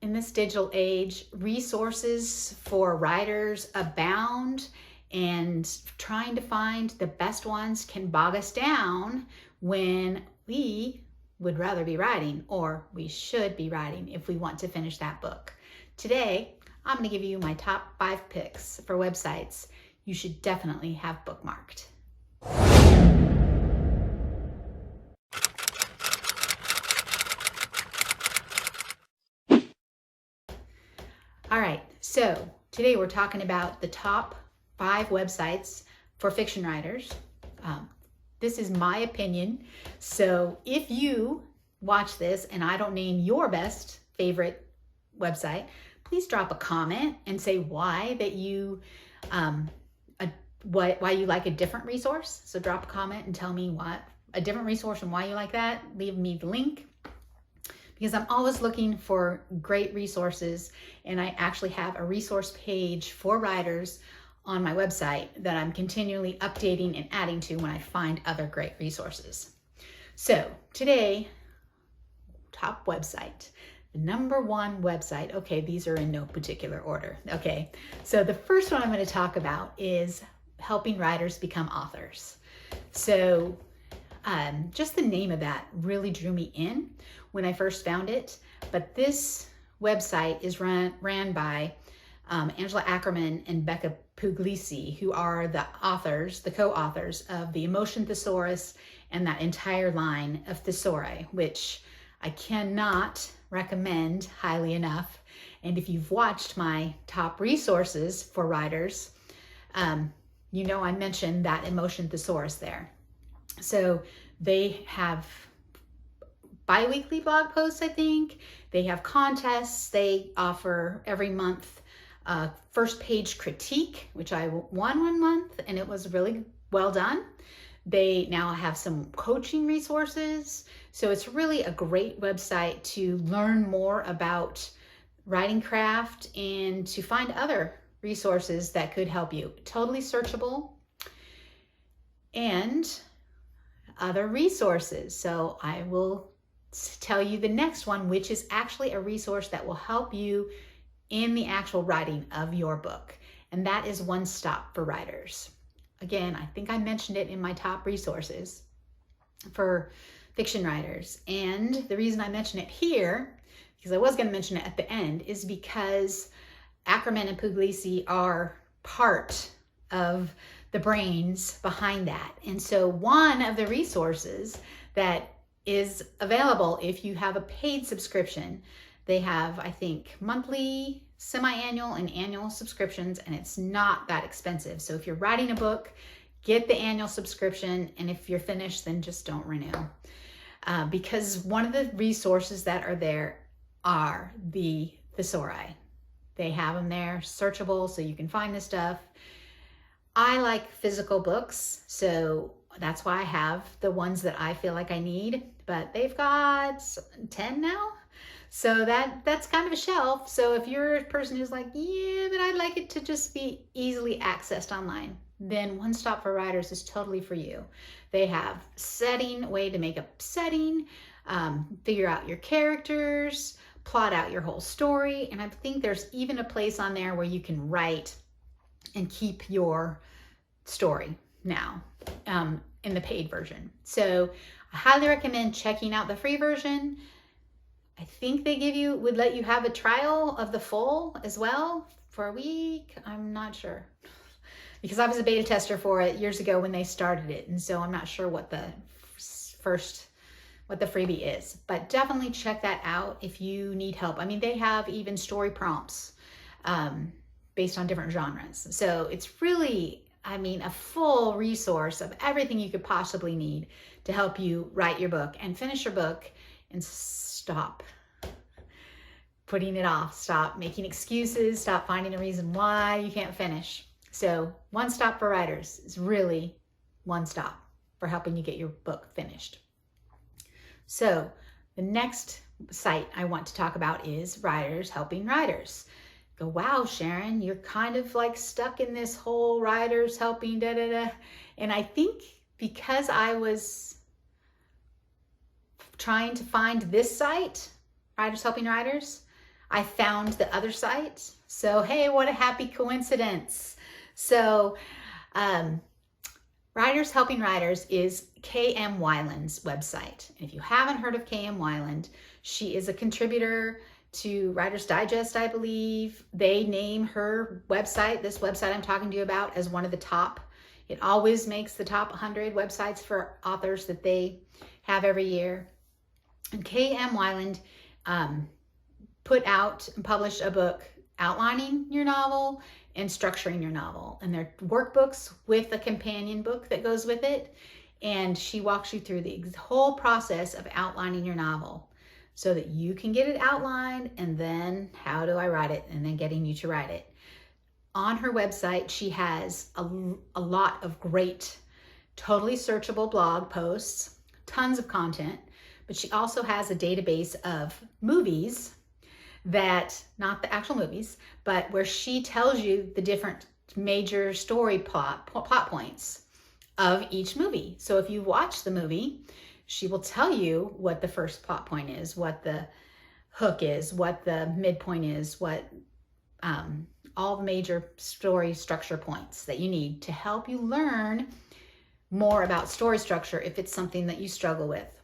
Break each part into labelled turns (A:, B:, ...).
A: in this digital age, resources for writers abound, and trying to find the best ones can bog us down when we would rather be writing, or we should be writing if we want to finish that book. Today, I'm going to give you my top 5 picks for websites you should definitely have bookmarked. All right, so today we're talking about the top 5 websites for fiction writers. This is my opinion, so if you watch this and I don't name your best favorite website, please drop a comment and say why that you why you like a different resource. So drop a comment and tell me what a different resource and why you like that. Leave me the link, because I'm always looking for great resources, and I actually have a resource page for writers on my website that I'm continually updating and adding to when I find other great resources. So today, top website, the number 1 website. Okay, these are in no particular order. Okay, so the first one I'm going to talk about is helping writers become authors. So just the name of that really drew me in when I first found it. But this website is ran by Angela Ackerman and Becca Puglisi, who are the co-authors of the Emotion Thesaurus and that entire line of thesauri, which I cannot recommend highly enough. And if you've watched my top resources for writers, you know I mentioned that Emotion Thesaurus there. So they have bi-weekly blog posts, I think. They have contests. They offer every month first page critique, which I won one month, and it was really well done. They now have some coaching resources. So it's really a great website to learn more about writing craft and to find other resources that could help you. Totally searchable. And other resources. So I will tell you the next one, which is actually a resource that will help you in the actual writing of your book. And that is One Stop for Writers. Again, I think I mentioned it in my top resources for fiction writers. And the reason I mention it here, because I was going to mention it at the end, is because Ackerman and Puglisi are part of the brains behind that. And so one of the resources that is available if you have a paid subscription, they have, I think, monthly, semi-annual, and annual subscriptions, and it's not that expensive. So if you're writing a book, get the annual subscription, and if you're finished, then just don't renew. Because one of the resources that are there are the thesauri. They have them there, searchable, so you can find this stuff. I like physical books, so that's why I have the ones that I feel like I need, but they've got 10 now. So that's kind of a shelf. So if you're a person who's like, yeah, but I'd like it to just be easily accessed online, then One Stop for Writers is totally for you. They have way to make a setting, figure out your characters, plot out your whole story. And I think there's even a place on there where you can write and keep your story now in the paid version. So I highly recommend checking out the free version. I think they would let you have a trial of the full as well for a week. I'm not sure, because I was a beta tester for it years ago when they started it. And so I'm not sure what the freebie is, but definitely check that out if you need help. I mean, they have even story prompts based on different genres. So it's really, I mean, a full resource of everything you could possibly need to help you write your book and finish your book, and stop putting it off, stop making excuses, stop finding a reason why you can't finish. So One Stop for Writers is really one stop for helping you get your book finished. So the next site I want to talk about is Writers Helping Writers. Go, wow, Sharon, you're kind of like stuck in this whole writers helping da-da-da. And I think because I was trying to find this site, Writers Helping Writers, I found the other site. So, hey, what a happy coincidence. So, Writers Helping Writers is K.M. Weiland's website. If you haven't heard of K.M. Weiland, she is a contributor to Writer's Digest, I believe. They name her website, this website I'm talking to you about, as one of the top. It always makes the top 100 websites for authors that they have every year. And K.M. Weiland put out and published a book outlining your novel and structuring your novel. And they're workbooks with a companion book that goes with it. And she walks you through the whole process of outlining your novel so that you can get it outlined, and then how do I write it, and then getting you to write it. On her website, she has a lot of great, totally searchable blog posts, tons of content, but she also has a database of movies that, not the actual movies, but where she tells you the different major story plot points of each movie. So if you watch the movie, she will tell you what the first plot point is, what the hook is, what the midpoint is, what all the major story structure points that you need to help you learn more about story structure if it's something that you struggle with.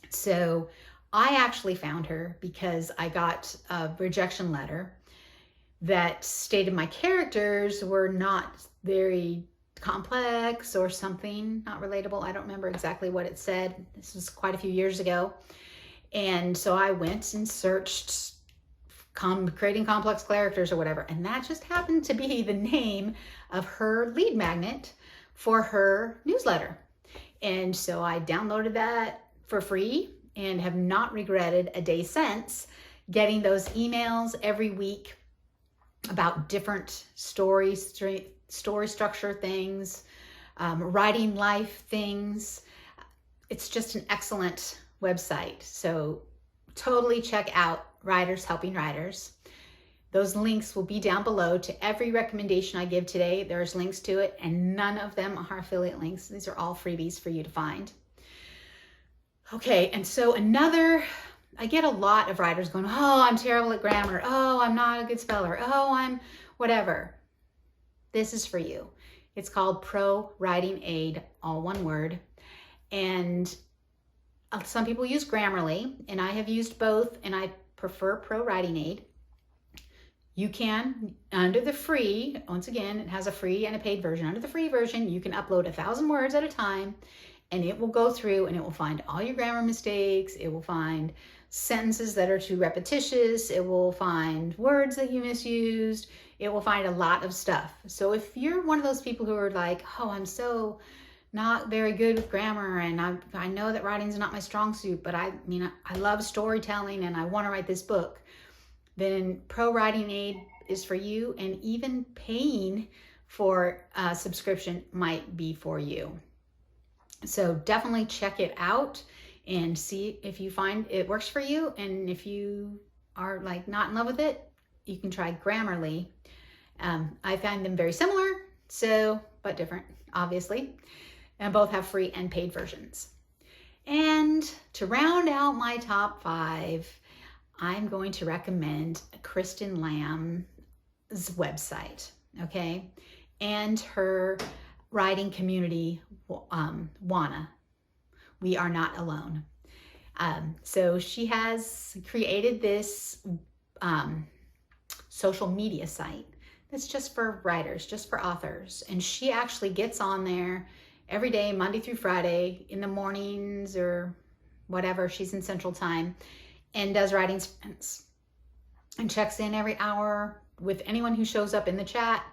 A: So I actually found her because I got a rejection letter that stated my characters were not very complex or something, not relatable. I don't remember exactly what it said. This was quite a few years ago. And so I went and searched creating complex characters or whatever. And that just happened to be the name of her lead magnet for her newsletter. And so I downloaded that for free and have not regretted a day since getting those emails every week about different story structure things, writing life things. It's just an excellent website. So totally check out Writers Helping Writers. Those links will be down below to every recommendation I give today. There's links to it, and none of them are affiliate links. These are all freebies for you to find. Okay, and so I get a lot of writers going, oh, I'm terrible at grammar. Oh, I'm not a good speller. Oh, I'm whatever. This is for you. It's called Pro Writing Aid, all one word. And some people use Grammarly, and I have used both, and I prefer Pro Writing Aid. You can, under the free, once again, it has a free and a paid version. Under the free version, you can upload 1,000 words at a time, and it will go through and it will find all your grammar mistakes. It will find sentences that are too repetitious. It will find words that you misused. It will find a lot of stuff. So if you're one of those people who are like, oh, I'm so not very good with grammar, and I know that writing's not my strong suit, but I love storytelling and I want to write this book, then Pro Writing Aid is for you, and even paying for a subscription might be for you. So definitely check it out and see if you find it works for you. And if you are like not in love with it, you can try Grammarly. I find them very similar, but different, obviously. And both have free and paid versions. And to round out my top 5, I'm going to recommend Kristen Lamb's website, okay? And her writing community, WANA, We Are Not Alone. So she has created this social media site that's just for writers, just for authors. And she actually gets on there every day, Monday through Friday, in the mornings or whatever, she's in Central Time, and does writing sprints and checks in every hour with anyone who shows up in the chat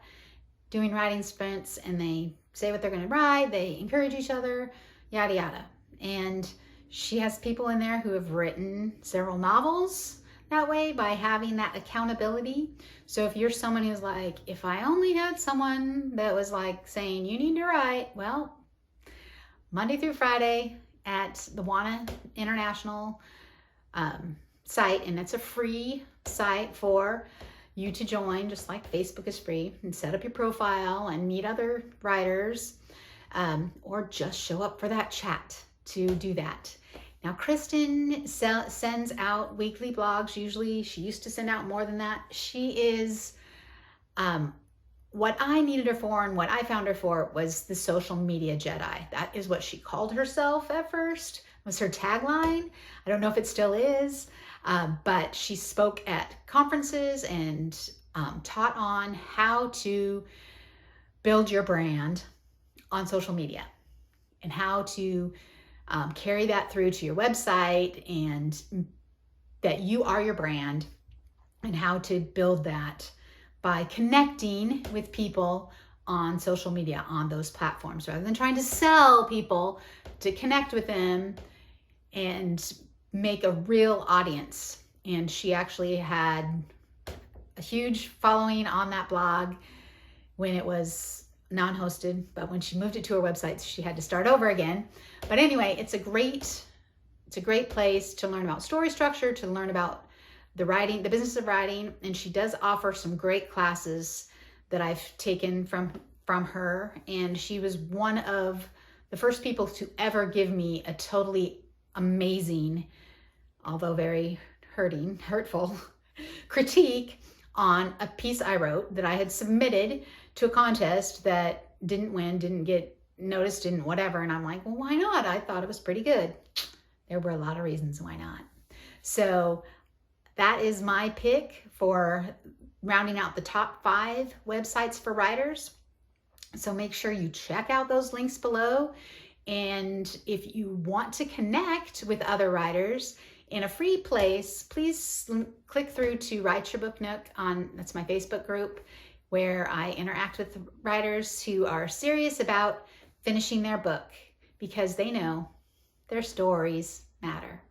A: doing writing sprints, and they say what they're going to write, they encourage each other, yada yada. And she has people in there who have written several novels that way by having that accountability. So if you're someone who's like, if I only had someone that was like saying you need to write, well, Monday through Friday at the WANA International site, and it's a free site for you to join, just like Facebook is free, and set up your profile and meet other writers, or just show up for that chat to do that. Now, Kristen sends out weekly blogs. Usually she used to send out more than that. She is, what I needed her for and what I found her for was the social media Jedi. That is what she called herself at first, was her tagline. I don't know if it still is, but she spoke at conferences and taught on how to build your brand on social media and how to carry that through to your website, and that you are your brand, and how to build that by connecting with people on social media on those platforms, rather than trying to sell people, to connect with them and make a real audience. And she actually had a huge following on that blog when it was non-hosted, but when she moved it to her website, she had to start over again. But anyway, it's a great place to learn about story structure, to learn about the writing, the business of writing. And she does offer some great classes that I've taken from her. And she was one of the first people to ever give me a totally amazing, although very hurtful critique on a piece I wrote that I had submitted to a contest that didn't win, didn't get noticed, didn't whatever. And I'm like, well, why not? I thought it was pretty good. There were a lot of reasons why not. So that is my pick for rounding out the top 5 websites for writers. So make sure you check out those links below. And if you want to connect with other writers in a free place, please click through to Write Your Book Nook that's my Facebook group, where I interact with writers who are serious about finishing their book, because they know their stories matter.